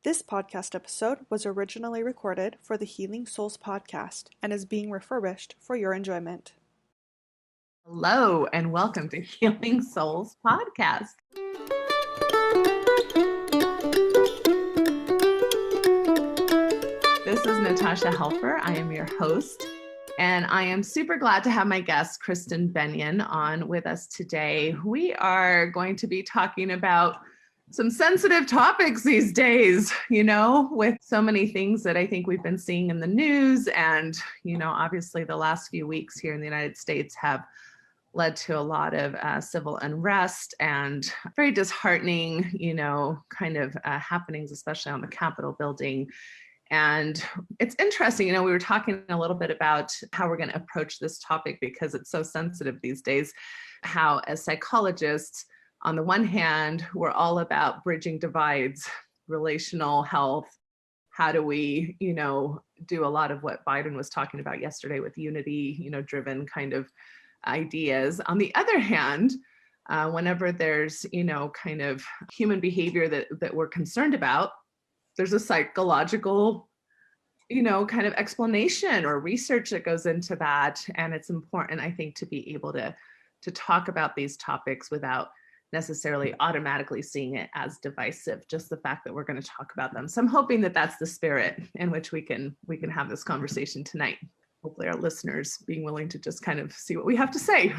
This podcast episode was originally recorded for the Healing Souls podcast and is being refurbished for your enjoyment. Hello, and welcome to Healing Souls podcast. This is Natasha Helfer. I am your host, and I am super glad to have my guest, Kristin Bennion, on with us today. We are going to be talking about some sensitive topics these days, with so many things that I think we've been seeing in the news. And, obviously the last few weeks here in the United States have led to a lot of civil unrest and very disheartening, happenings, especially on the Capitol building. And it's interesting, we were talking a little bit about how we're going to approach this topic because it's so sensitive these days, how as psychologists, on the one hand, we're all about bridging divides, relational health. How do we, do a lot of what Biden was talking about yesterday with unity, driven kind of ideas. On the other hand, whenever there's, kind of human behavior that we're concerned about, there's a psychological, kind of explanation or research that goes into that. And it's important, I think, to be able to talk about these topics without necessarily automatically seeing it as divisive, just the fact that we're going to talk about them. So I'm hoping that that's the spirit in which we can have this conversation tonight. Hopefully our listeners being willing to just kind of see what we have to say.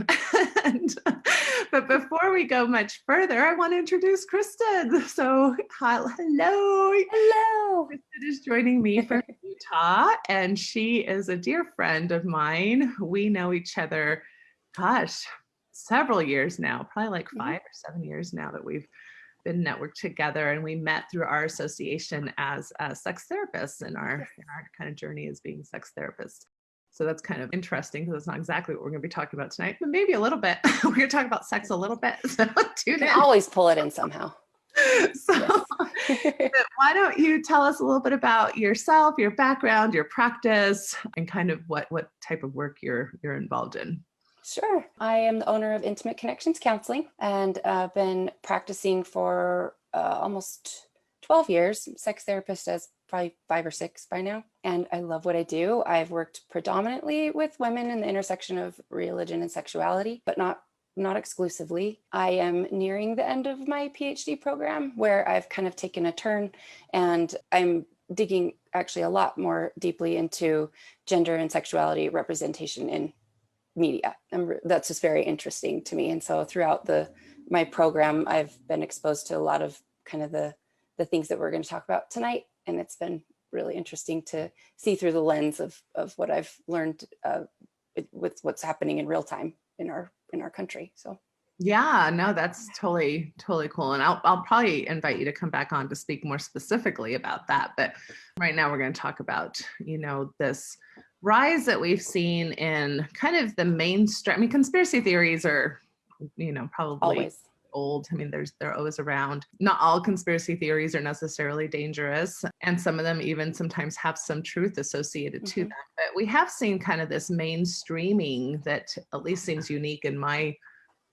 But before we go much further, I want to introduce Kristin. So hello. Hello. Kristin is joining me from Utah, and she is a dear friend of mine. We know each other, several years now, probably like 5 or 7 years now that we've been networked together, and we met through our association as sex therapists in our kind of journey as being sex therapists. So that's kind of interesting because it's not exactly what we're going to be talking about tonight, but maybe a little bit. We're going to talk about sex a little bit. So tune in. Always pull it in somehow. So why don't you tell us a little bit about yourself, your background, your practice, and kind of what type of work you're involved in? Sure. I am the owner of Intimate Connections Counseling, and I've been practicing for almost 12 years. Sex therapist as probably 5 or 6 by now. And I love what I do. I've worked predominantly with women in the intersection of religion and sexuality, but not exclusively. I am nearing the end of my PhD program where I've kind of taken a turn, and I'm digging actually a lot more deeply into gender and sexuality representation in media. And that's just very interesting to me. And so throughout my program, I've been exposed to a lot of kind of the things that we're going to talk about tonight. And it's been really interesting to see through the lens of what I've learned with what's happening in real time in our country. So yeah, no, that's totally cool. And I'll probably invite you to come back on to speak more specifically about that. But right now we're going to talk about, this rise that we've seen in kind of the mainstream. I mean, conspiracy theories are, probably always old. I mean, they're always around. Not all conspiracy theories are necessarily dangerous. And some of them even sometimes have some truth associated to them. But we have seen kind of this mainstreaming that at least seems unique in my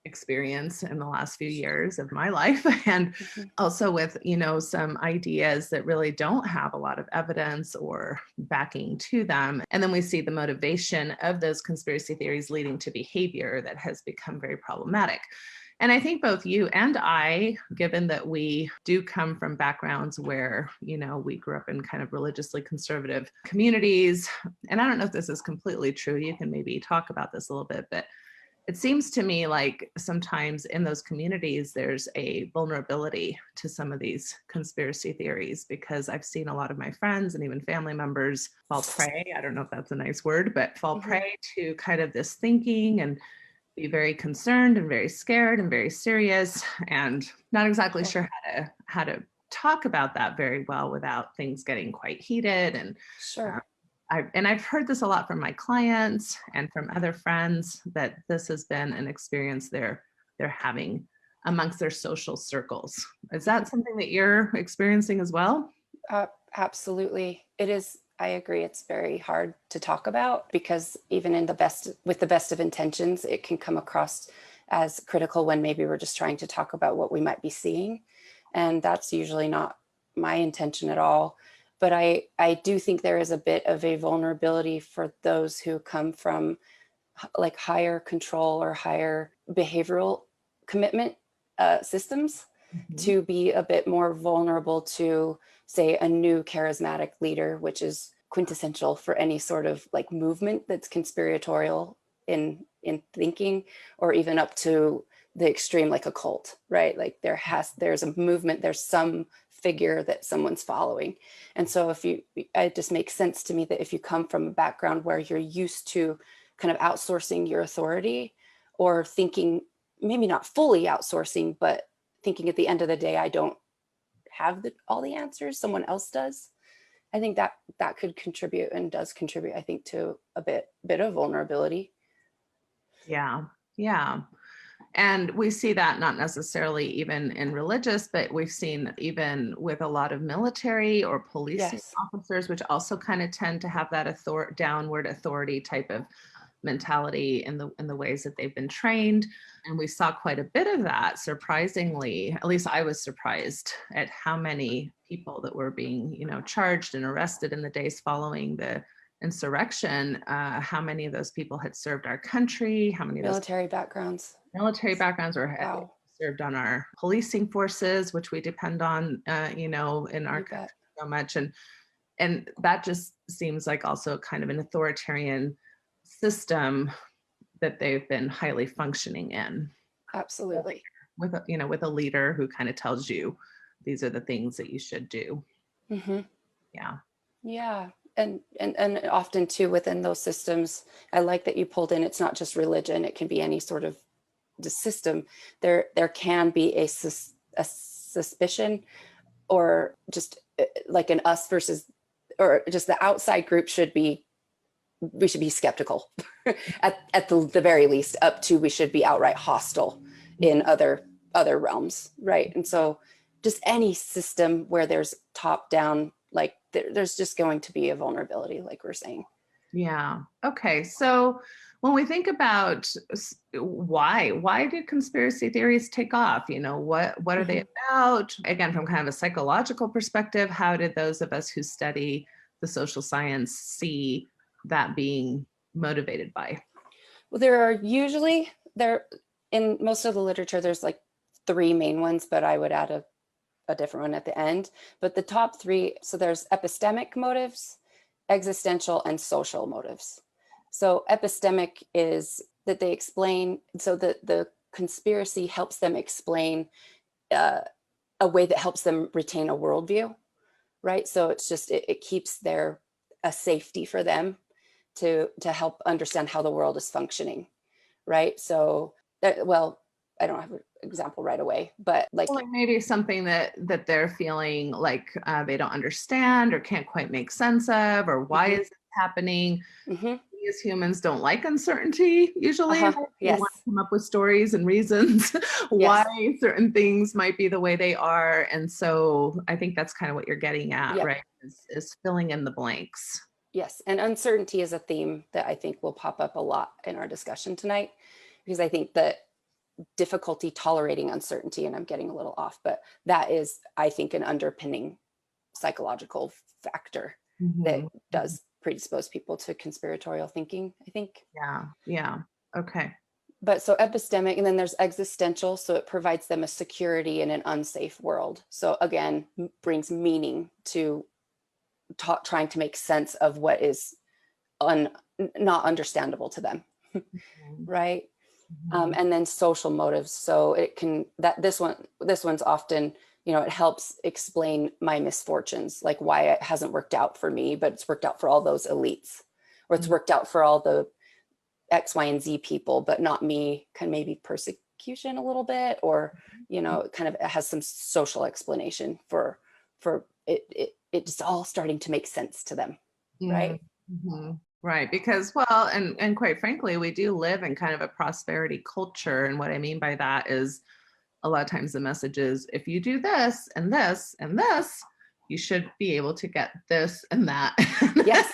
experience in the last few years of my life. And also with, some ideas that really don't have a lot of evidence or backing to them. And then we see the motivation of those conspiracy theories leading to behavior that has become very problematic. And I think both you and I, given that we do come from backgrounds where, we grew up in kind of religiously conservative communities, and I don't know if this is completely true, you can maybe talk about this a little bit, but it seems to me like sometimes in those communities, there's a vulnerability to some of these conspiracy theories, because I've seen a lot of my friends and even family members fall prey, I don't know if that's a nice word, but fall prey to kind of this thinking and be very concerned and very scared and very serious, and not exactly sure how to talk about that very well without things getting quite heated. And sure. I've heard this a lot from my clients and from other friends, that this has been an experience they're having amongst their social circles. Is that something that you're experiencing as well? Absolutely. It is. I agree. It's very hard to talk about because even with the best of intentions, it can come across as critical when maybe we're just trying to talk about what we might be seeing. And that's usually not my intention at all. But I do think there is a bit of a vulnerability for those who come from like higher control or higher behavioral commitment systems to be a bit more vulnerable to, say, a new charismatic leader, which is quintessential for any sort of like movement that's conspiratorial in thinking, or even up to the extreme, like a cult, right? Like there's a movement, there's some figure that someone's following. And so it just makes sense to me that if you come from a background where you're used to kind of outsourcing your authority, or thinking, maybe not fully outsourcing, but thinking at the end of the day, I don't have all the answers, someone else does. I think that could contribute, and does contribute, I think, to a bit of vulnerability. Yeah. And we see that not necessarily even in religious, but we've seen even with a lot of military or policing officers, which also kind of tend to have that downward authority type of mentality in the ways that they've been trained. And we saw quite a bit of that, surprisingly. At least I was surprised at how many people that were being, charged and arrested in the days following the insurrection. How many of those people had served our country? How many of those military backgrounds or had served on our policing forces, which we depend on, in our country so much. And that just seems like also kind of an authoritarian system that they've been highly functioning in. Absolutely. With a leader who kind of tells you these are the things that you should do. Mm-hmm. Yeah. And often too, within those systems, I like that you pulled in, it's not just religion, it can be any sort of the system. There can be a suspicion, or just like an us versus, or just the outside group we should be skeptical at the very least, up to we should be outright hostile in other realms, right? And so just any system where there's top down, like there's just going to be a vulnerability, like we're saying. Yeah. Okay. So when we think about why did conspiracy theories take off? What are they about? Again, from kind of a psychological perspective, how did those of us who study the social science see that being motivated by? Well, there in most of the literature, there's like 3 main ones, but I would add a different one at the end. But the top 3, so there's epistemic motives, existential, and social motives. So epistemic is that they explain, so the conspiracy helps them explain a way that helps them retain a worldview, right? So it's just, it keeps a safety for them to help understand how the world is functioning, right? So, I don't have an example right away, but like maybe something that they're feeling like they don't understand or can't quite make sense of, or why is this happening? We as humans don't like uncertainty usually. We want to come up with stories and reasons why certain things might be the way they are. And so I think that's kind of what you're getting at, right? Is filling in the blanks. Yes, and uncertainty is a theme that I think will pop up a lot in our discussion tonight, because I think that difficulty tolerating uncertainty, and I'm getting a little off, but that is, I think, an underpinning psychological factor that does predispose people to conspiratorial thinking, I think. Yeah. Okay. But so epistemic, and then there's existential, so it provides them a security in an unsafe world. So again, brings meaning to trying to make sense of what is not understandable to them, right? And then social motives. So it can, this one's often, it helps explain my misfortunes, like why it hasn't worked out for me, but it's worked out for all those elites, or it's worked out for all the X, Y, and Z people, but not me. Kind of maybe persecution a little bit, or, kind of it has some social explanation for it's all starting to make sense to them, right? Right, because and quite frankly, we do live in kind of a prosperity culture, and what I mean by that is a lot of times the message is, if you do this and this and this, you should be able to get this and that. Yes.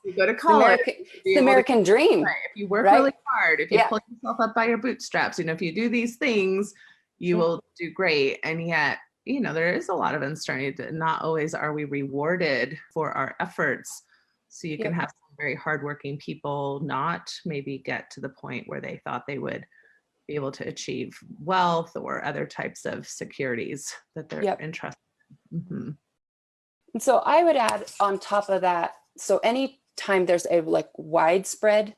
You go to college. It's the American dream. Right. If you work really hard, if you pull yourself up by your bootstraps, if you do these things, you will do great. And yet there is a lot of uncertainty. Not always are we rewarded for our efforts. So you can have some very hardworking people not maybe get to the point where they thought they would be able to achieve wealth or other types of securities that they're interested in. Mm-hmm. And so I would add on top of that, so anytime there's a like widespread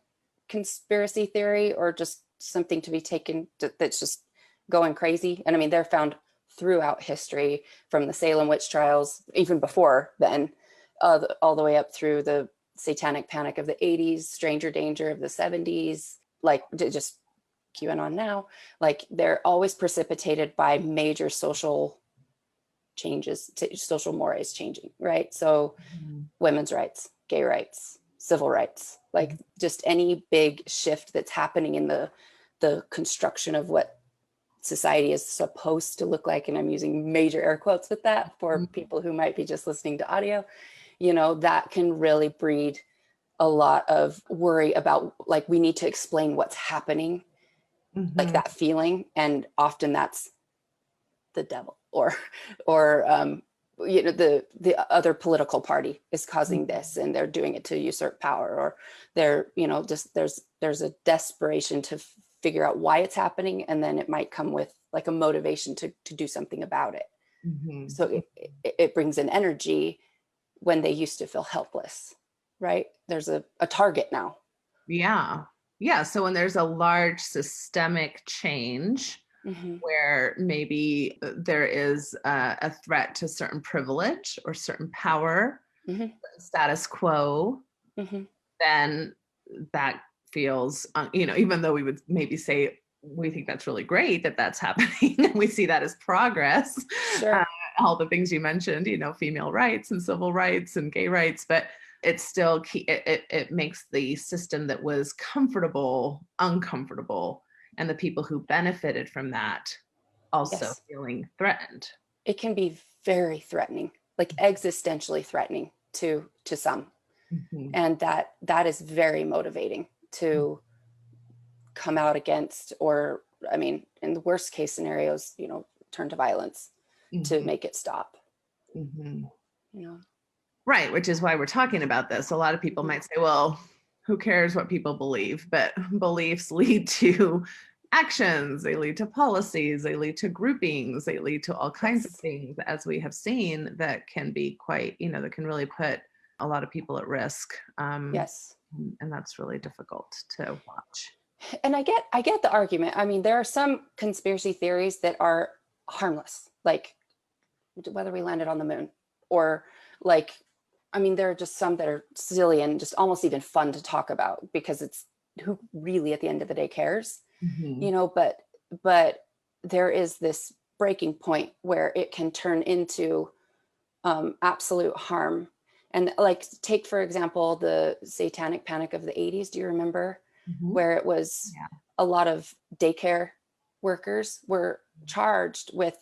conspiracy theory or just something to be taken that's just going crazy, and I mean, they're found throughout history, from the Salem witch trials, even before then, all the way up through the satanic panic of the 80s, stranger danger of the 70s, like just QAnon now, like they're always precipitated by major social changes, social mores changing, right? So women's rights, gay rights, civil rights, like just any big shift that's happening in the construction of what society is supposed to look like. And I'm using major air quotes with that for people who might be just listening to audio, that can really breed a lot of worry about, like, we need to explain what's happening, like that feeling. And often that's the devil or the other political party is causing this, and they're doing it to usurp power, or they're, just there's a desperation to figure out why it's happening, and then it might come with like a motivation to do something about it. So it brings an energy when they used to feel helpless, right? There's a target now. Yeah. So when there's a large systemic change, where maybe there is a threat to certain privilege or certain power, status quo, then that feels, even though we would maybe say we think that's really great that that's happening, we see that as progress. Sure. All the things you mentioned, female rights and civil rights and gay rights, but it's still key. It makes the system that was comfortable uncomfortable, and the people who benefited from that also feeling threatened. It can be very threatening, like existentially threatening to some. And that is very motivating to come out against, or, I mean, in the worst case scenarios, turn to violence to make it stop. Right, which is why we're talking about this. A lot of people might say, well, who cares what people believe? But beliefs lead to actions, they lead to policies, they lead to groupings, they lead to all kinds of things, as we have seen, that can be quite, that can really put a lot of people at risk. And that's really difficult to watch. And I get the argument. I mean, there are some conspiracy theories that are harmless, like whether we landed on the moon, or like, I mean, there are just some that are silly and just almost even fun to talk about, because it's who really at the end of the day cares, but there is this breaking point where it can turn into absolute harm. And like, take, for example, the satanic panic of the 80s. Do you remember? Where it was a lot of daycare workers were charged with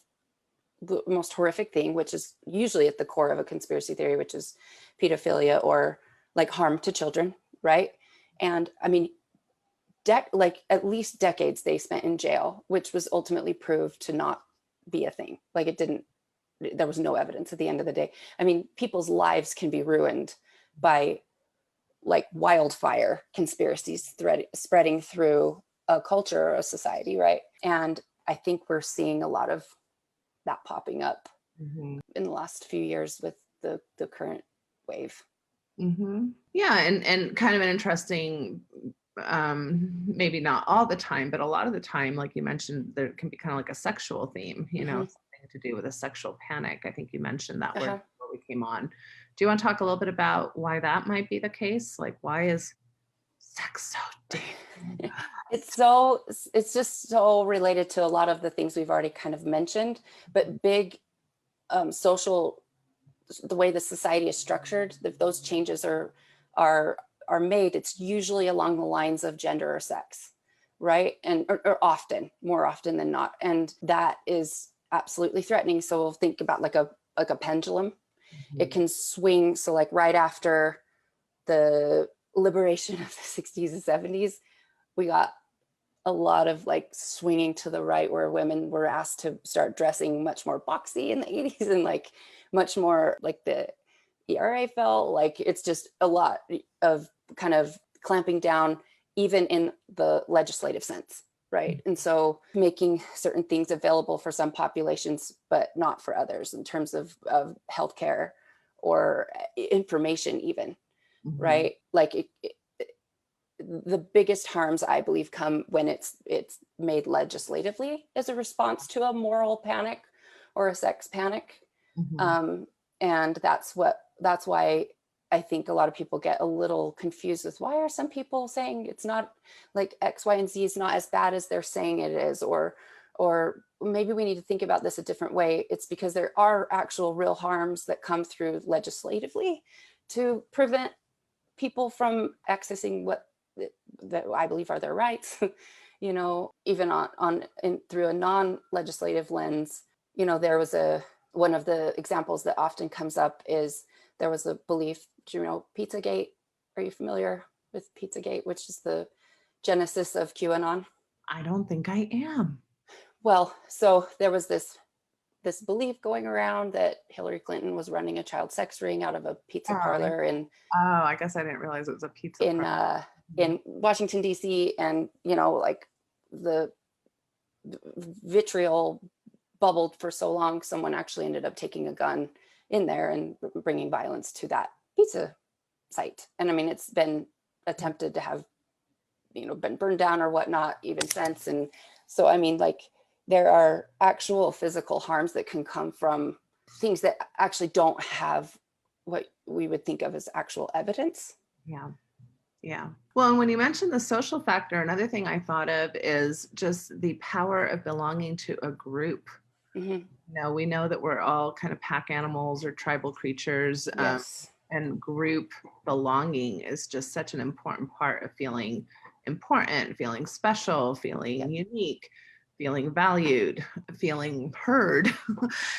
the most horrific thing, which is usually at the core of a conspiracy theory, which is pedophilia or like harm to children, right? And I mean, like at least decades they spent in jail, which was ultimately proved to not be a thing. Like there was no evidence at the end of the day. I mean, people's lives can be ruined by like wildfire conspiracies spreading through a culture or a society, right? And I think we're seeing a lot of that popping up in the last few years with the current wave. Yeah, and kind of an interesting, maybe not all the time, but a lot of the time, like you mentioned, there can be kind of like a sexual theme, something to do with a sexual panic. I think you mentioned that word before we came on. Do you want to talk a little bit about why that might be the case? Like, why is sex so dangerous? It's just so related to a lot of the things we've already kind of mentioned, but big social, the way the society is structured, if those changes are made, it's usually along the lines of gender or sex, right? And or often, more often than not, and that is absolutely threatening. So we'll think about like a pendulum. It can swing. So like right after the liberation of the 60s and 70s, we got a lot of like swinging to the right, where women were asked to start dressing much more boxy in the 80s, and like much more like the ERA felt like it's just a lot of kind of clamping down, even in the legislative sense, right? And so making certain things available for some populations, but not for others, in terms of healthcare or information even, right? Like the biggest harms, I believe, come when it's made legislatively as a response to a moral panic or a sex panic. And that's why I think a lot of people get a little confused with, why are some people saying it's not like X, Y, and Z is not as bad as they're saying it is, or maybe we need to think about this a different way. It's because there are actual real harms that come through legislatively to prevent people from accessing what that I believe are their rights, you know, even through a non-legislative lens. You know, there was one of the examples that often comes up is there was a belief, you know, Pizzagate. Are you familiar with Pizzagate, which is the genesis of QAnon? I don't think I am. Well, so there was this belief going around that Hillary Clinton was running a child sex ring out of a pizza parlor I guess I didn't realize it was a pizza parlor. In Washington, D.C. And, you know, like the vitriol bubbled for so long, someone actually ended up taking a gun in there and bringing violence to that pizza site. And I mean, it's been attempted to have, you know, been burned down or whatnot even since. And so, I mean, like, there are actual physical harms that can come from things that actually don't have what we would think of as actual evidence. Yeah. Well, and when you mentioned the social factor, another thing I thought of is just the power of belonging to a group. You know, we know that we're all kind of pack animals or tribal creatures. Yes. And group belonging is just such an important part of feeling important, feeling special, feeling unique, feeling valued, feeling heard.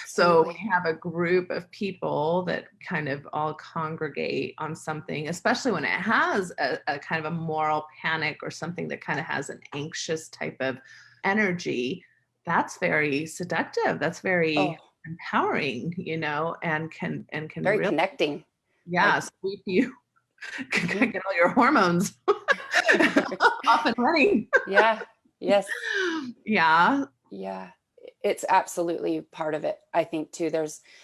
So when you have a group of people that kind of all congregate on something, especially when it has a kind of a moral panic or something that kind of has an anxious type of energy, that's very seductive. That's very empowering, you know, and can very really connecting. Yeah, like, sweep you, get all your hormones up and running. Yeah. Yes. Yeah. Yeah. It's absolutely part of it, I think, too.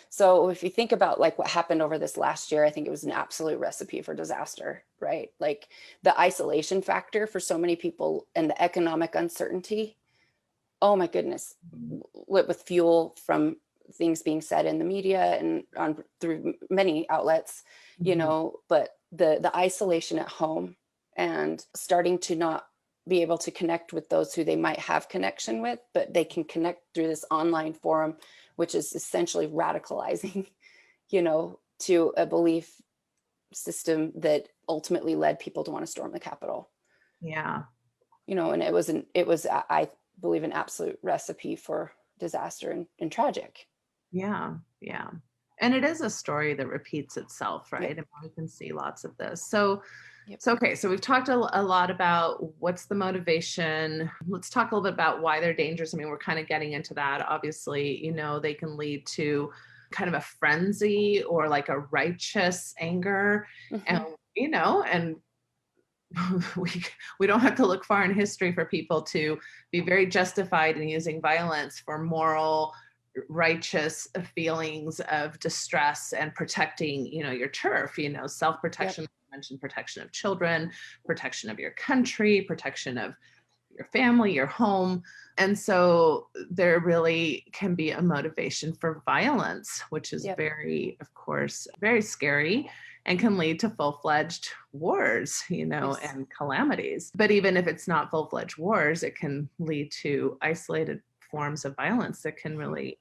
So if you think about like what happened over this last year, I think it was an absolute recipe for disaster, right? Like the isolation factor for so many people and the economic uncertainty. Oh my goodness. With fuel from things being said in the media and through many outlets, you know, but the isolation at home and starting to not be able to connect with those who they might have connection with, but they can connect through this online forum, which is essentially radicalizing, you know, to a belief system that ultimately led people to want to storm the Capitol. Yeah. You know, and it was, I believe, an absolute recipe for disaster and tragic. Yeah. Yeah. And it is a story that repeats itself, right? And we can see lots of this. So okay, so we've talked a lot about what's the motivation. Let's talk a little bit about why they're dangerous. I mean, we're kind of getting into that. Obviously, you know, they can lead to kind of a frenzy or like a righteous anger. And, you know, and we don't have to look far in history for people to be very justified in using violence for moral, righteous feelings of distress and protecting, you know, your turf, you know, self-protection. Mentioned protection of children, protection of your country, protection of your family, your home. And so there really can be a motivation for violence, which is very, of course, very scary and can lead to full-fledged wars, you know, and calamities. But even if it's not full-fledged wars, it can lead to isolated forms of violence that can really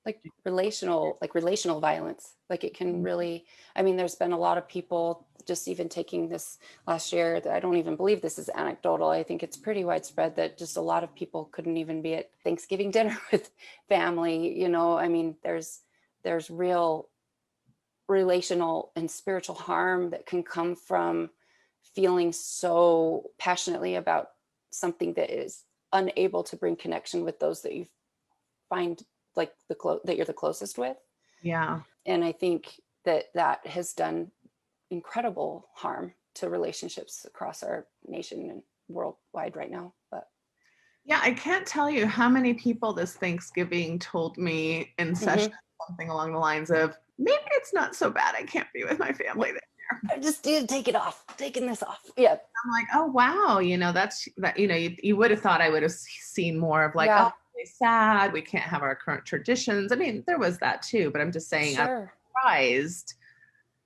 like relational violence. Like it can really, I mean, there's been a lot of people just even taking this last year that I don't even believe this is anecdotal. I think it's pretty widespread that just a lot of people couldn't even be at Thanksgiving dinner with family, you know. I mean, there's real relational and spiritual harm that can come from feeling so passionately about something that is unable to bring connection with those that you find like that you're the closest with. Yeah. And I think that has done incredible harm to relationships across our nation and worldwide right now. But yeah, I can't tell you how many people this Thanksgiving told me in session something along the lines of, maybe it's not so bad I can't be with my family this year. I just need to taking this off. Yeah. I'm like, oh wow, that's that, you would have thought I would have seen more of like, oh, really sad, we can't have our current traditions. I mean, there was that too, but I'm just saying, sure. I'm surprised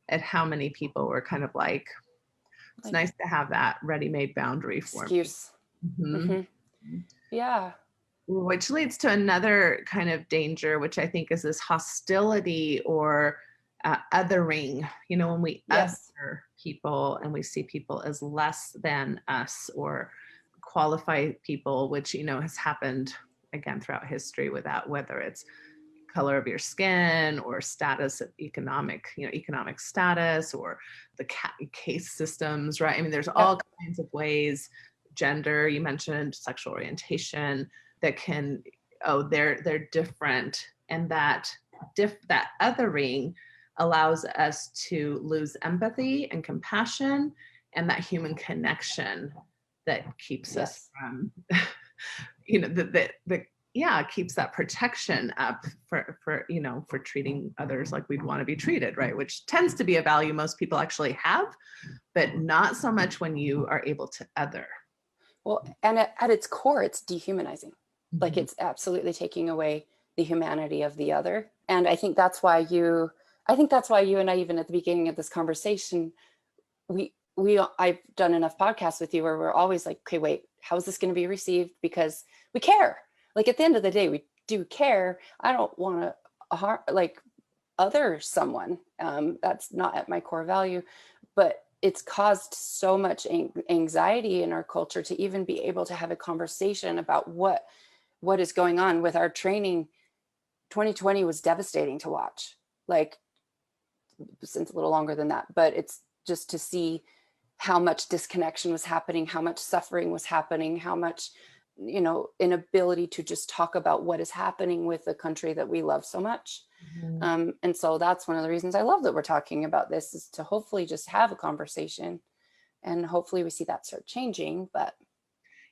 at how many people were kind of like, it's nice to have that ready-made boundary for excuse. Me. Yeah. Which leads to another kind of danger, which I think is this hostility or othering, when we other people and we see people as less than us or qualify people, which, has happened again throughout history without whether it's color of your skin or status of economic status or the caste systems, right? I mean, there's all kinds of ways, gender, you mentioned sexual orientation, that can, they're different. And that othering allows us to lose empathy and compassion and that human connection that keeps us from, keeps that protection up for treating others like we'd want to be treated, right? Which tends to be a value most people actually have, but not so much when you are able to other. Well, and at its core, it's dehumanizing. Like it's absolutely taking away the humanity of the other. And I think that's why you and I, even at the beginning of this conversation, I've done enough podcasts with you where we're always like, okay, wait, how is this going to be received? Because we care. Like at the end of the day, we do care. I don't want to other someone. That's not at my core value, but it's caused so much anxiety in our culture to even be able to have a conversation about what is going on with our training. 2020 was devastating to watch, like since a little longer than that, but it's just to see how much disconnection was happening, how much suffering was happening, how much, inability to just talk about what is happening with the country that we love so much. And so that's one of the reasons I love that we're talking about this, is to hopefully just have a conversation and hopefully we see that start changing. But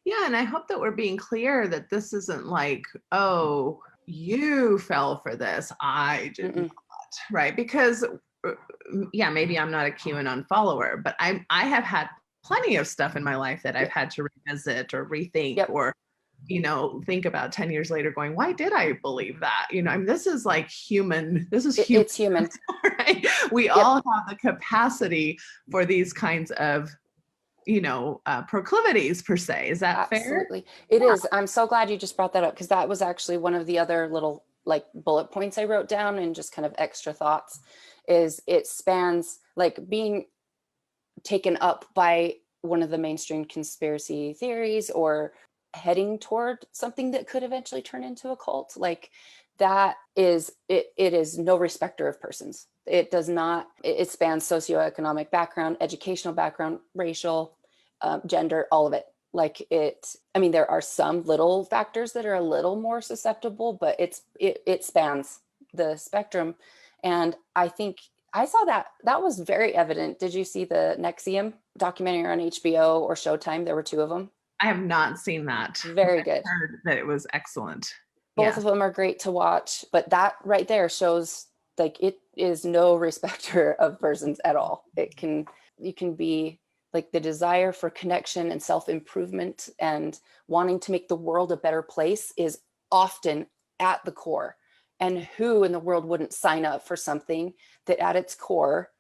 yeah, and I hope that we're being clear that this isn't like, oh, you fell for this, I did not, right? Because maybe I'm not a QAnon follower, but I have had plenty of stuff in my life that I've had to revisit or rethink or, think about 10 years later going, why did I believe that? I mean, this is like human. This is human. It's human. Right? We all have the capacity for these kinds of, proclivities per se. Is that fair? Absolutely. It is. I'm so glad you just brought that up, because that was actually one of the other little like bullet points I wrote down and just kind of extra thoughts, is it spans like being taken up by one of the mainstream conspiracy theories or heading toward something that could eventually turn into a cult. Like that is, it is no respecter of persons. It does not, it spans socioeconomic background, educational background, racial, gender, all of it. Like there are some little factors that are a little more susceptible, but it spans the spectrum. And I think I saw that was very evident. Did you see the NXIVM documentary on HBO or Showtime? There were two of them. I have not seen that. Very good. I heard that it was excellent. Both of them are great to watch, but that right there shows like it is no respecter of persons at all. You can be like the desire for connection and self-improvement and wanting to make the world a better place is often at the core. And who in the world wouldn't sign up for something that at its core,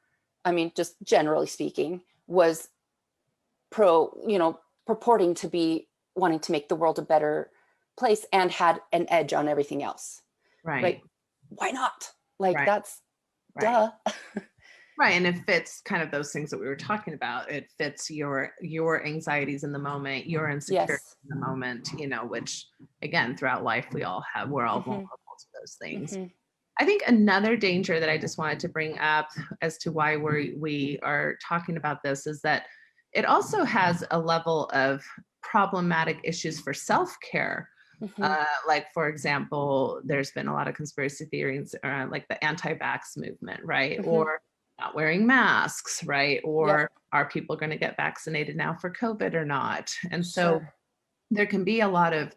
I mean, just generally speaking, was purporting to be wanting to make the world a better place and had an edge on everything else. Right. Like, why not? Like that's duh. Right. And it fits kind of those things that we were talking about. It fits your anxieties in the moment, your insecurities in the moment, which again, throughout life, we're all vulnerable to those things. I think another danger that I just wanted to bring up as to why we are talking about this is that it also has a level of problematic issues for self-care. Like, for example, there's been a lot of conspiracy theories around like the anti-vax movement, right? Or not wearing masks, right? Or are people going to get vaccinated now for COVID or not? And so there can be a lot of,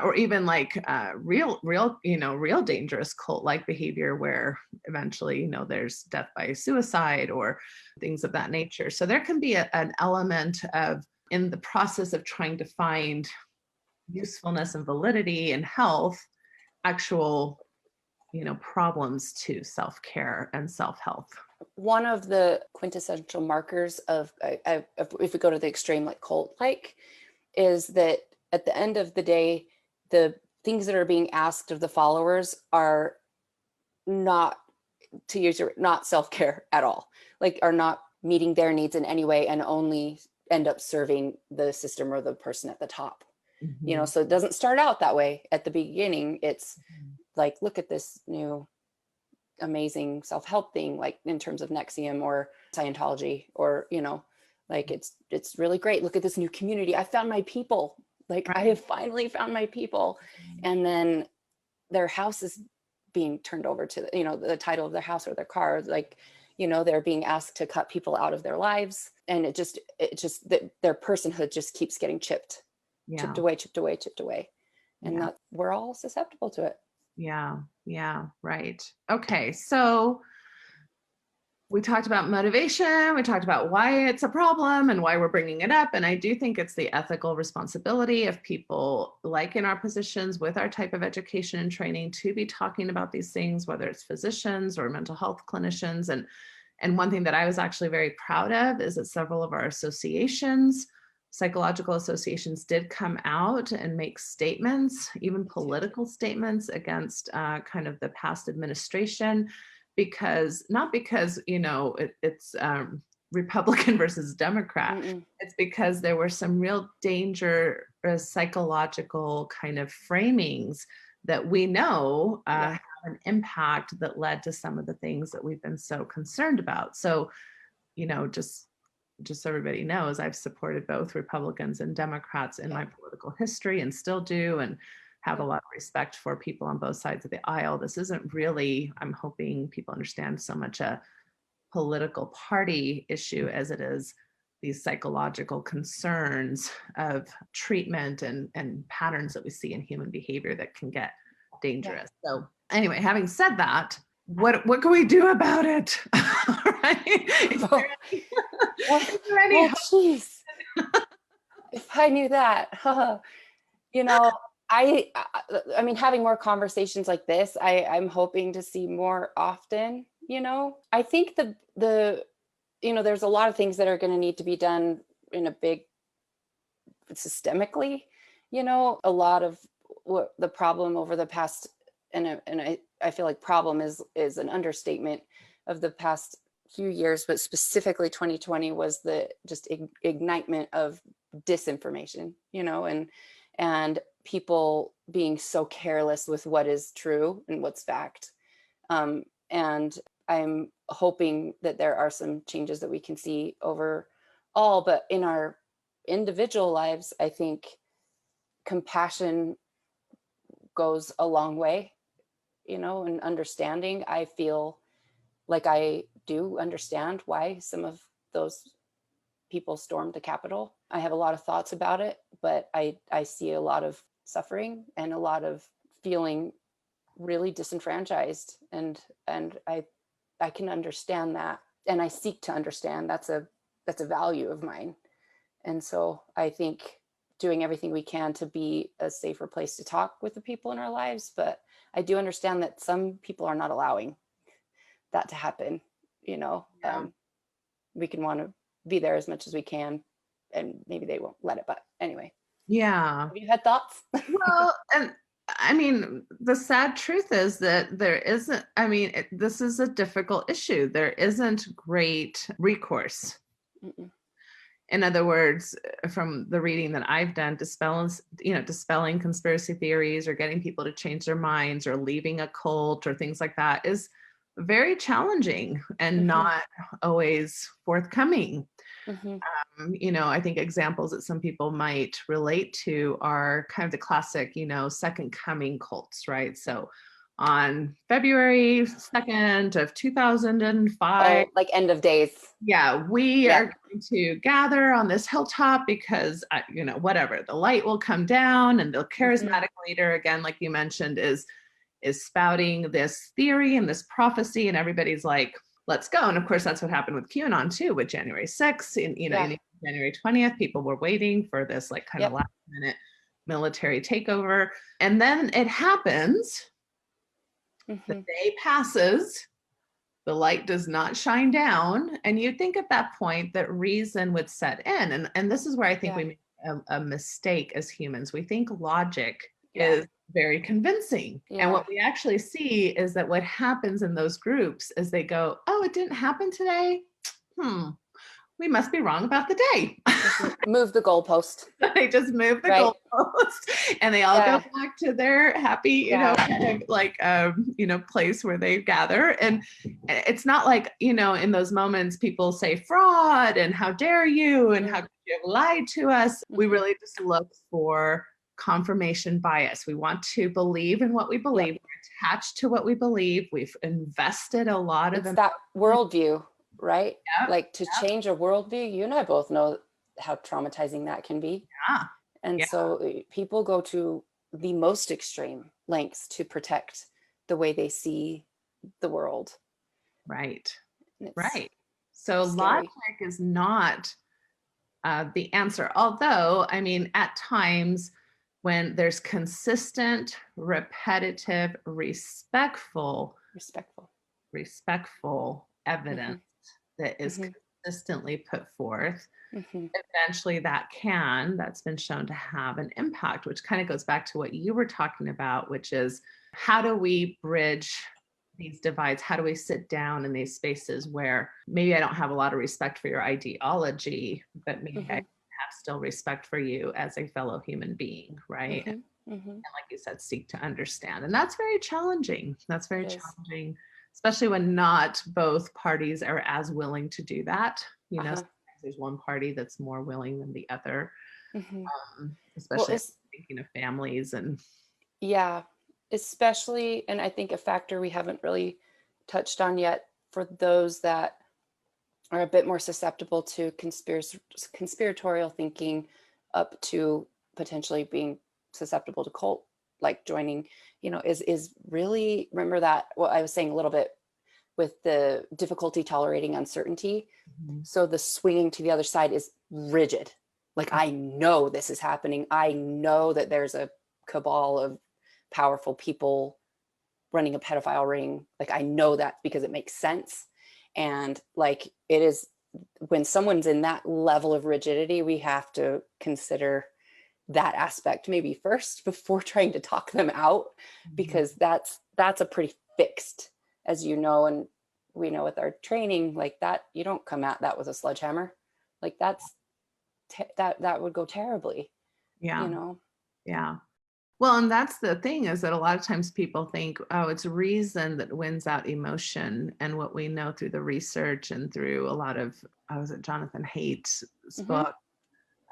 or even like real, real dangerous cult-like behavior where eventually, there's death by suicide or things of that nature. So there can be an element of, in the process of trying to find usefulness and validity and health, actual, problems to self-care and self-health. One of the quintessential markers of, if we go to the extreme, like cult-like, is that at the end of the day, the things that are being asked of the followers are not, to use your, not self-care at all, like are not meeting their needs in any way and only end up serving the system or the person at the top. So it doesn't start out that way at the beginning. It's like, look at this new amazing self-help thing, like in terms of NXIVM or Scientology, or, like it's really great. Look at this new community. I found my people. Like I have finally found my people. And then their house is being turned over to, the title of their house or their car. Like, they're being asked to cut people out of their lives. And it just their personhood just keeps getting chipped away. And that we're all susceptible to it. Yeah, right. Okay, so we talked about motivation, we talked about why it's a problem and why we're bringing it up. And I do think it's the ethical responsibility of people like in our positions with our type of education and training to be talking about these things, whether it's physicians or mental health clinicians. And one thing that I was actually very proud of is that several of our associations, psychological associations, did come out and make statements, even political statements, against kind of the past administration, not because it's Republican versus Democrat. It's because there were some real dangerous psychological kind of framings that we know have an impact that led to some of the things that we've been so concerned about. So, just so everybody knows, I've supported both Republicans and Democrats in my political history and still do, and have a lot of respect for people on both sides of the aisle. This isn't really, I'm hoping people understand, so much a political party issue as it is these psychological concerns of treatment and patterns that we see in human behavior that can get dangerous. So anyway, having said that, what can we do about it? Right? Jeez. If I knew that, I mean, having more conversations like this, I'm hoping to see more often. I think there's a lot of things that are going to need to be done in a big systemically. A lot of what the problem over the past, and I feel like problem is an understatement of the past few years, but specifically 2020 was the just ignitement of disinformation, and people being so careless with what is true and what's fact. And I'm hoping that there are some changes that we can see overall, but in our individual lives, I think compassion goes a long way, and understanding. I feel like I do understand why some of those people stormed the Capitol. I have a lot of thoughts about it, but I see a lot of suffering and a lot of feeling really disenfranchised, and I can understand that, and I seek to understand. That's a value of mine. And so I think doing everything we can to be a safer place to talk with the people in our lives, but I do understand that some people are not allowing that to happen. We can want to be there as much as we can, and maybe they won't let it, but anyway. Have you had thoughts? Well, and I mean, the sad truth is that there isn't, this is a difficult issue. There isn't great recourse. In other words, from the reading that I've done, dispelling conspiracy theories or getting people to change their minds or leaving a cult or things like that is very challenging and not always forthcoming. I think examples that some people might relate to are kind of the classic, second coming cults, right? So on February 2nd of 2005, Oh, like end of days. yeah, we are going to gather on this hilltop because, whatever, the light will come down, and the charismatic leader, again, like you mentioned, is spouting this theory and this prophecy, and everybody's like, let's go. And of course, that's what happened with QAnon too, with January 6th, in January 20th, people were waiting for this like kind of last minute military takeover. And then it happens, the day passes, the light does not shine down. And you'd think at that point that reason would set in. And this is where I think we make a mistake as humans. We think logic is very convincing. And what we actually see is that what happens in those groups is they go, oh, it didn't happen today. We must be wrong about the day. Move the goalpost. They just move the goalpost, and they all go back to their happy, kind of like, place where they gather. And it's not like, in those moments, people say fraud and how dare you and how could you have lied to us. We really just look for confirmation bias. We want to believe in what we believe. We're attached to what we believe. We've invested a lot of that worldview, right? Like to change a worldview, you and I both know how traumatizing that can be. And so people go to the most extreme lengths to protect the way they see the world. Right. So logic is not the answer. Although, I mean, at times when there's consistent, repetitive, respectful evidence that is consistently put forth, eventually that's been shown to have an impact, which kind of goes back to what you were talking about, which is how do we bridge these divides? How do we sit down in these spaces where maybe I don't have a lot of respect for your ideology, but maybe I have still respect for you as a fellow human being, right? And like you said, seek to understand. And that's very challenging. Challenging, especially when not both parties are as willing to do that. Sometimes there's one party that's more willing than the other, especially thinking of families and. Yeah, especially, and I think a factor we haven't really touched on yet for those that are a bit more susceptible to conspiratorial thinking, up to potentially being susceptible to cult, like joining, is really, remember that what I was saying a little bit with the difficulty tolerating uncertainty. So the swinging to the other side is rigid. Like, I know this is happening. I know that there's a cabal of powerful people running a pedophile ring. Like, I know that because it makes sense. And like, it is, when someone's in that level of rigidity, we have to consider that aspect maybe first before trying to talk them out, because that's a pretty fixed, as you know, and we know with our training, like that, you don't come at that with a sledgehammer. Like that would go terribly. Yeah. Well, and that's the thing, is that a lot of times people think, oh, it's reason that wins out emotion. And what we know through the research and through a lot of, was it Jonathan Haidt's book?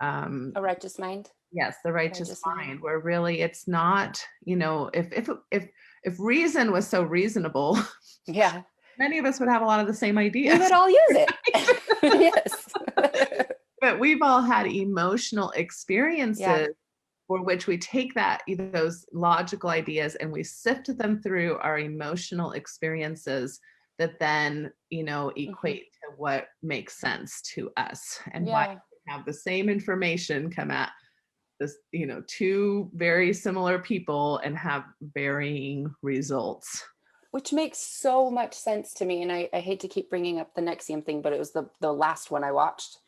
A Righteous Mind. Yes, The Righteous Mind, where really it's not, if reason was so reasonable, many of us would have a lot of the same ideas. We would all use it. Yes. But we've all had emotional experiences for which we take those logical ideas and we sift them through our emotional experiences that then, equate to what makes sense to us, and why we have the same information come at this, two very similar people and have varying results. Which makes so much sense to me. And I hate to keep bringing up the NXIVM thing, but it was the last one I watched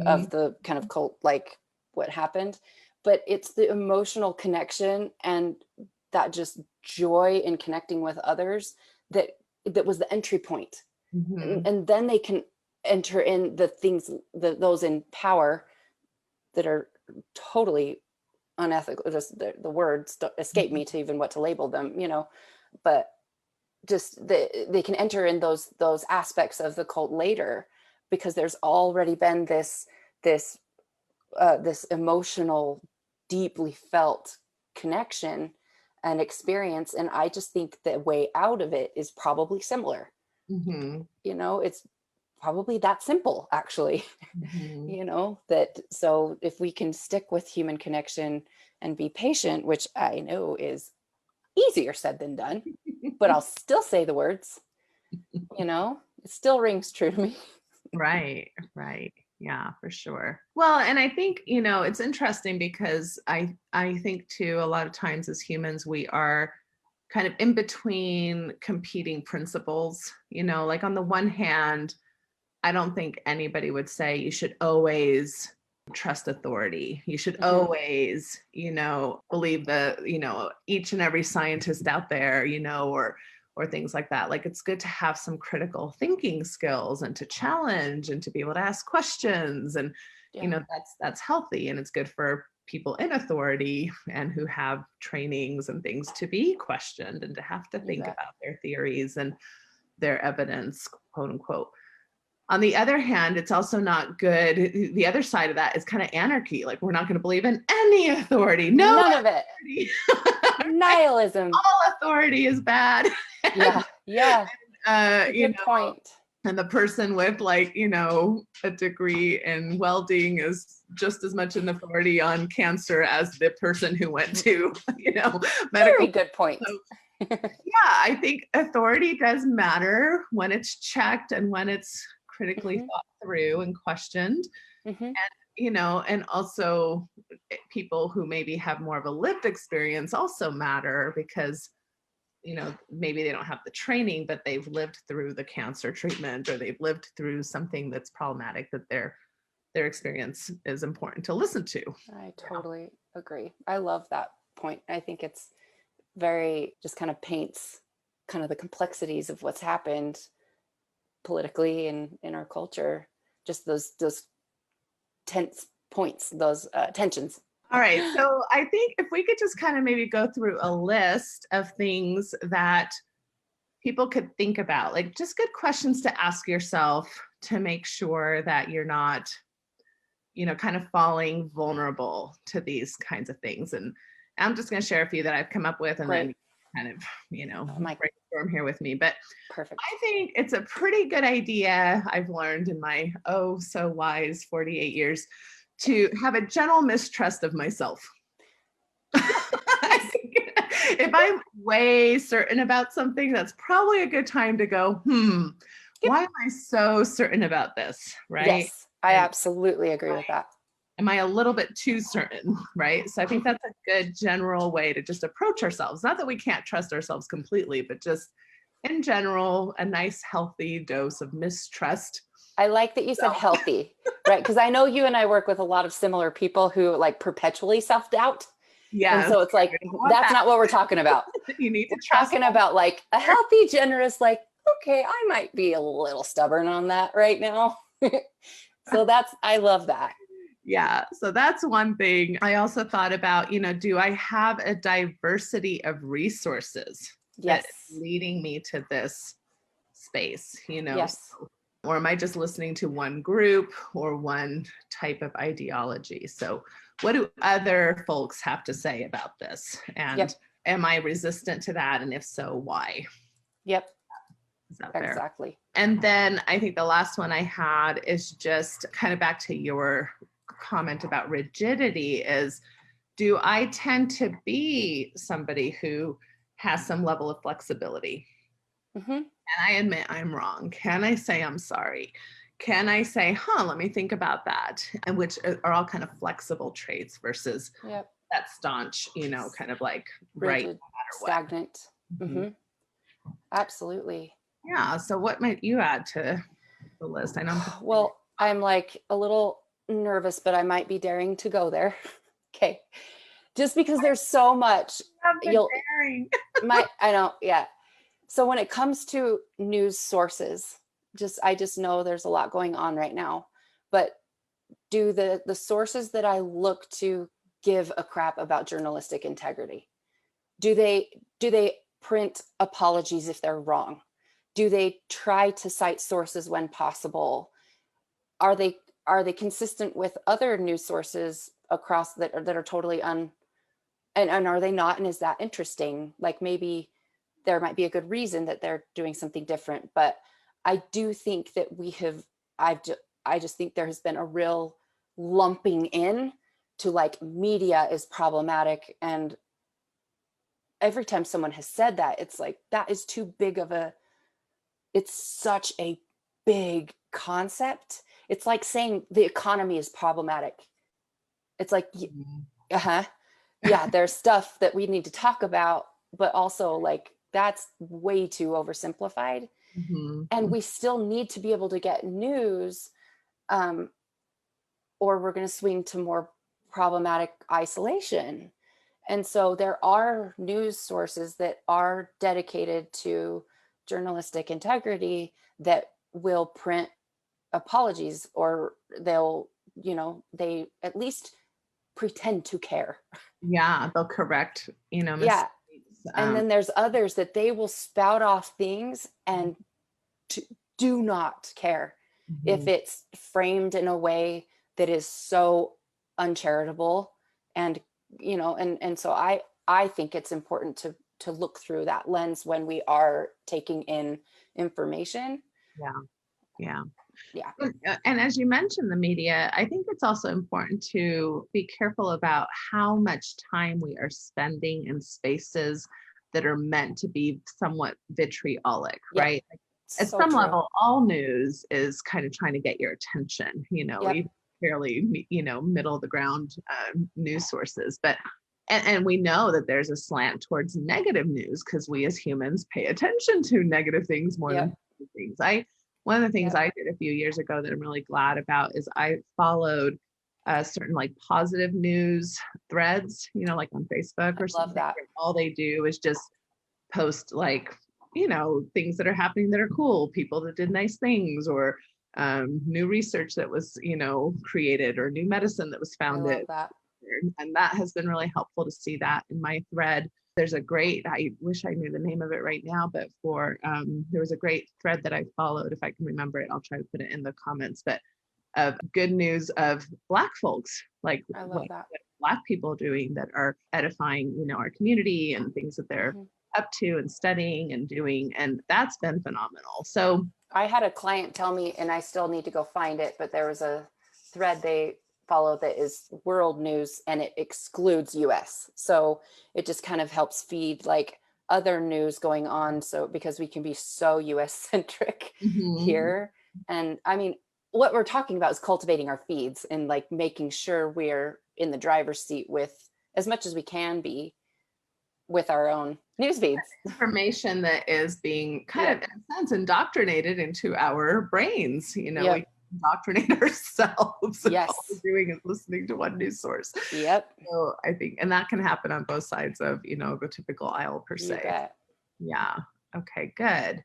of the kind of cult, like what happened. But it's the emotional connection and that just joy in connecting with others that was the entry point. And then they can enter in the things, those in power that are totally unethical. Just the words don't escape me to even what to label them, but just they can enter in those aspects of the cult later. because there's already been this emotional, deeply felt connection and experience. And I just think the way out of it is probably similar. Mm-hmm. You know, it's probably that simple, actually. Mm-hmm. You know, that so if we can stick with human connection and be patient, which I know is easier said than done, but I'll still say the words, you know, it still rings true to me. Right. Yeah, for sure. Well, and I think, it's interesting because I think too, a lot of times as humans, we are kind of in between competing principles, like on the one hand, I don't think anybody would say you should always trust authority. You should always, believe each and every scientist out there, or things like that. Like, it's good to have some critical thinking skills and to challenge and to be able to ask questions. And, that's healthy, and it's good for people in authority and who have trainings and things to be questioned and to have to think about their theories and their evidence, quote unquote. On the other hand, it's also not good. The other side of that is kind of anarchy. Like, we're not going to believe in any authority. None of it. Nihilism. All authority is bad. Yeah. Good point. And the person with a degree in welding is just as much an authority on cancer as the person who went to, medical. Very good point. So, I think authority does matter when it's checked and when it's critically thought through and questioned. And, and also people who maybe have more of a lived experience also matter because, maybe they don't have the training, but they've lived through the cancer treatment, or they've lived through something that's problematic, that their experience is important to listen to. I totally agree. I love that point. I think it's very, just kind of paints kind of the complexities of what's happened politically and in our culture, just those tense points, those tensions. All right. So I think if we could just kind of maybe go through a list of things that people could think about, like just good questions to ask yourself to make sure that you're not, kind of falling vulnerable to these kinds of things. And I'm just going to share a few that I've come up with, and then kind of, brainstorm here with me. But perfect. I think it's a pretty good idea, I've learned in my so wise 48 years, to have a general mistrust of myself. I think if I'm way certain about something, that's probably a good time to go, why am I so certain about this, right? Yes, I absolutely agree with that. Am I a little bit too certain, right? So I think that's a good general way to just approach ourselves. Not that we can't trust ourselves completely, but just in general, a nice healthy dose of mistrust. I like that you said healthy, right? Because I know you and I work with a lot of similar people who like perpetually self-doubt. Yeah. And so it's like, that's not what we're talking about. You need to trust. Talking about like a healthy, generous, like, okay, I might be a little stubborn on that right now. So I love that. Yeah. So that's one thing. I also thought about, do I have a diversity of resources that's leading me to this space, Yes. Or am I just listening to one group or one type of ideology? So what do other folks have to say about this? And am I resistant to that? And if so, why? Yep. Is that fair? Exactly. And then I think the last one I had is just kind of back to your comment about rigidity is, do I tend to be somebody who has some level of flexibility? Can I admit I'm wrong? Can I say I'm sorry? Can I say, let me think about that? And which are all kind of flexible traits versus that staunch, kind of like rigid, right, no matter what. Stagnant. Absolutely. Yeah. So what might you add to the list? I know. Well, I'm like a little nervous, but I might be daring to go there. Okay. Just because there's so much. Daring. I know. Yeah. So when it comes to news sources, I just know there's a lot going on right now, but do the sources that I look to give a crap about journalistic integrity? Do they print apologies if they're wrong? Do they try to cite sources when possible? are they consistent with other news sources across that are totally and are they not? And is that interesting? Like maybe there might be a good reason that they're doing something different, but I do think that I just think there has been a real lumping in to like media is problematic. And every time someone has said that, it's like, that is too big of it's such a big concept. It's like saying the economy is problematic. It's like, yeah, there's stuff that we need to talk about, but also like, that's way too oversimplified. And we still need to be able to get news, or we're going to swing to more problematic isolation. And so there are news sources that are dedicated to journalistic integrity that will print apologies, or they'll, they at least pretend to care. Yeah, they'll correct, mistakes. Yeah. And then there's others that they will spout off things and do not care if it's framed in a way that is so uncharitable. And, and so I think it's important to look through that lens when we are taking in information. Yeah. Yeah. And as you mentioned, the media, I think it's also important to be careful about how much time we are spending in spaces that are meant to be somewhat vitriolic, right? Like, at some level, all news is kind of trying to get your attention, even fairly, middle of the ground news sources. But and we know that there's a slant towards negative news because we as humans pay attention to negative things more than positive things. One of the things I did a few years ago that I'm really glad about is I followed certain like positive news threads, like on Facebook or something. That. All they do is just post like, things that are happening that are cool, people that did nice things, or new research that was, created, or new medicine that was founded. I love that. And that has been really helpful to see that in my thread. There's a great, I wish I knew the name of it right now, but there was a great thread that I followed. If I can remember it, I'll try to put it in the comments, but of good news of Black folks, like what Black people are doing that are edifying, our community, and things that they're up to and studying and doing. And that's been phenomenal. So I had a client tell me, and I still need to go find it, but there was a thread they follow that is world news and it excludes US. So it just kind of helps feed like other news going on. So because we can be so US centric here. And I mean, what we're talking about is cultivating our feeds and like making sure we're in the driver's seat with as much as we can be with our own news feeds. Information that is being kind of, in a sense, indoctrinated into our brains. We indoctrinate ourselves. Yes. All we're doing is listening to one news source. Yep. So I think, and that can happen on both sides of, the typical aisle per se. You bet. Yeah. Okay, good.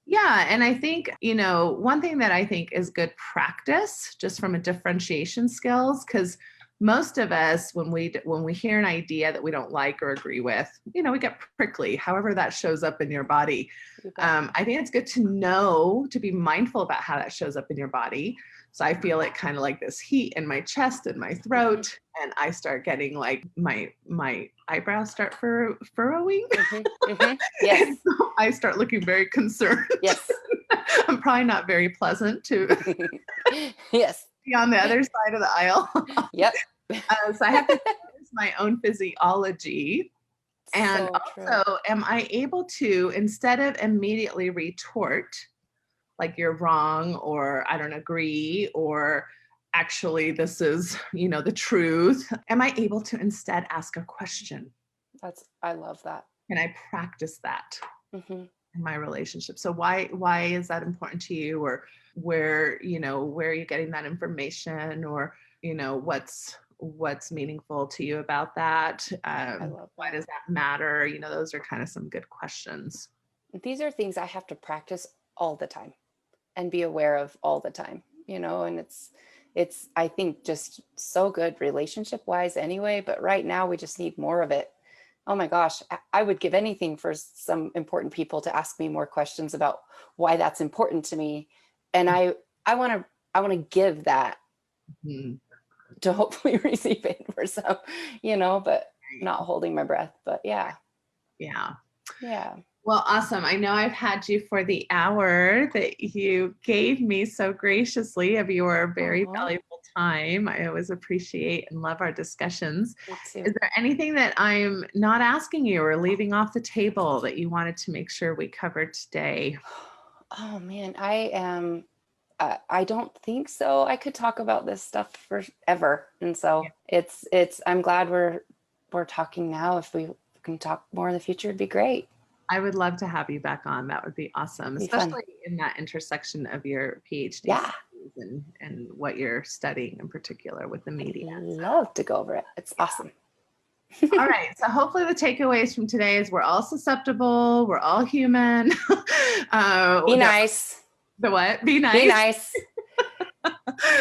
Yeah. And I think, one thing that I think is good practice just from a differentiation skills, because most of us, when we hear an idea that we don't like or agree with, we get prickly, however that shows up in your body. I think it's good to know, to be mindful about how that shows up in your body. So I feel it kind of like this heat in my chest and my throat, and I start getting like my eyebrows start furrowing. Yes. So I start looking very concerned. Yes. I'm probably not very pleasant to yes. be on the other side of the aisle. Yep. So I have to notice my own physiology. And also, am I able to, instead of immediately retort, like you're wrong, or I don't agree, or actually this is, the truth, am I able to instead ask a question? I love that. Can I practice that in my relationship? So why is that important to you? Or where are you getting that information? Or, what's meaningful to you about that? Why does that matter? Those are kind of some good questions. These are things I have to practice all the time and be aware of all the time, and it's, I think, just so good relationship wise anyway, but right now we just need more of it. Oh my gosh, I would give anything for some important people to ask me more questions about why that's important to me. And I want to I want to give that Mhm. to hopefully receive it for some, but not holding my breath. But yeah. Yeah. Yeah. Well, awesome. I know I've had you for the hour that you gave me so graciously of your very valuable time. I always appreciate and love our discussions. Me too. Is there anything that I'm not asking you or leaving off the table that you wanted to make sure we covered today? Oh man, I don't think so. I could talk about this stuff forever. And so I'm glad we're talking now. If we can talk more in the future, it'd be great. I would love to have you back on. That would be awesome, especially in that intersection of your PhD studies and what you're studying in particular with the media. I'd love to go over it. It's awesome. All right. So hopefully the takeaways from today is we're all susceptible. We're all human. Be nice. The what? Be nice. Be nice.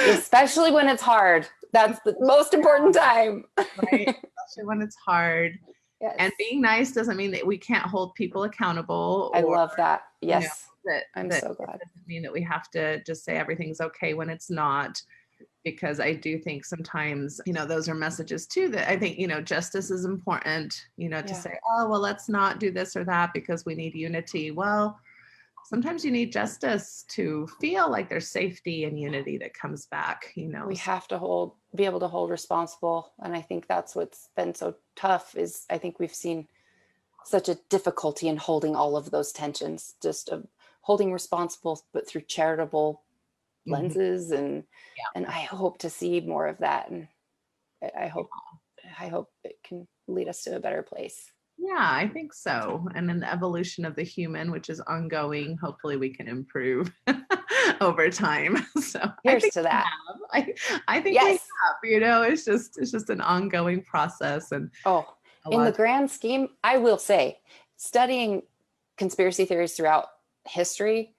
Especially when it's hard. That's the most important time. Right. Especially when it's hard. Yes. And being nice doesn't mean that we can't hold people accountable. I love that. Yes. I'm so glad. It doesn't mean that we have to just say everything's okay when it's not. Because I do think sometimes, those are messages too that I think, justice is important, to say, oh, well, let's not do this or that because we need unity. Well, sometimes you need justice to feel like there's safety and unity that comes back, We have to be able to hold responsible. And I think that's what's been so tough is I think we've seen such a difficulty in holding all of those tensions, just of holding responsible, but through charitable lenses and I hope to see more of that, and I hope it can lead us to a better place. Yeah, I think so. And in the evolution of the human, which is ongoing, hopefully we can improve over time. So here's to that. I think we have, it's just an ongoing process. And in the grand scheme, I will say, studying conspiracy theories throughout history,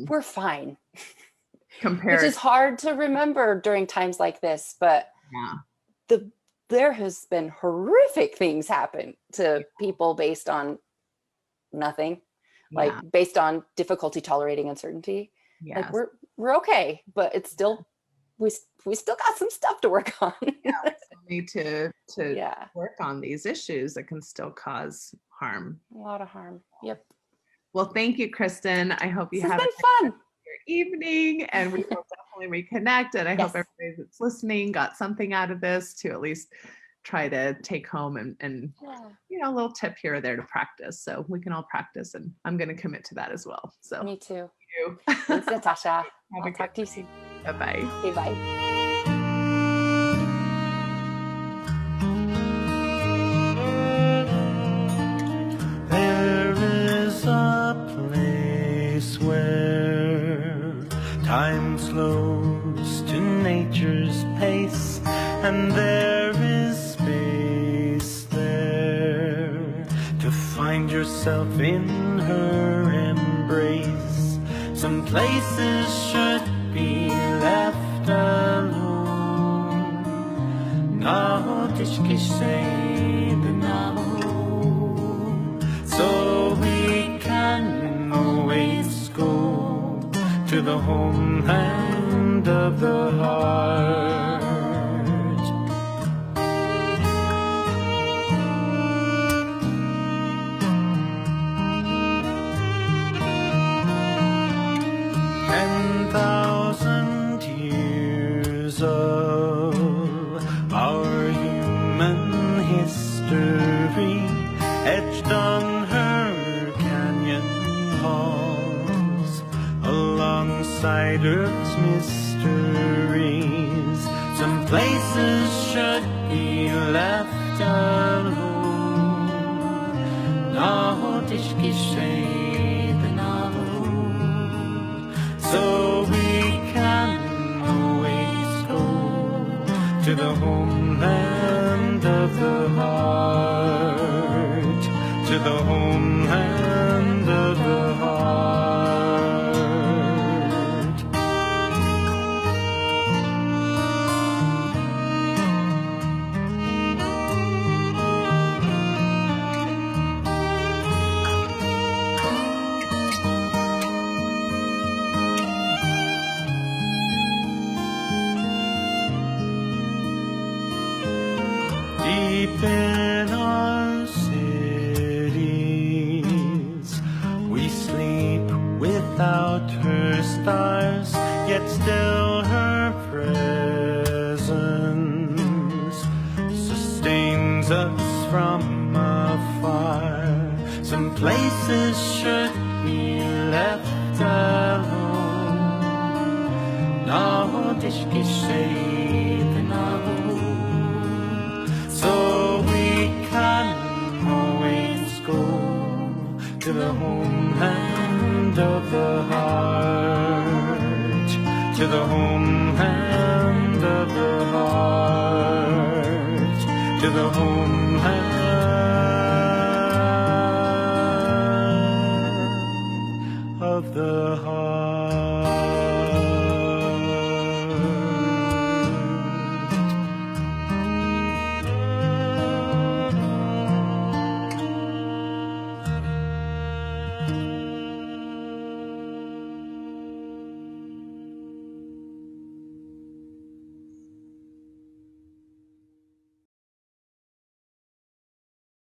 we're fine. Which is hard to remember during times like this, but there has been horrific things happen to people based on nothing, like based on difficulty tolerating uncertainty. Like we're okay, but it's still we still got some stuff to work on. We still need to work on these issues that can still cause harm. A lot of harm. Yep. Well, thank you, Kristin. I hope you have been fun. Evening, and we will definitely reconnect, and I hope everybody that's listening got something out of this to at least try to take home and a little tip here or there to practice, so we can all practice, and I'm going to commit to that as well. So me too. Thanks, Natasha. I'll talk to you soon. Bye-bye. Okay, bye. Time slows to nature's pace, and there is space there to find yourself in her embrace. Some places should be left alone. So we can always go to the homeland of the heart. Of our human history etched on her canyon halls, alongside Earth's mysteries. Some places should be left alone. So we can to the homeland of the heart, to the homeland of the heart. deep in our cities. We sleep without her stars, yet still her presence sustains us from afar. Some places should be left alone. So we can always go to the homeland of the heart, to the homeland of the heart, to the homeland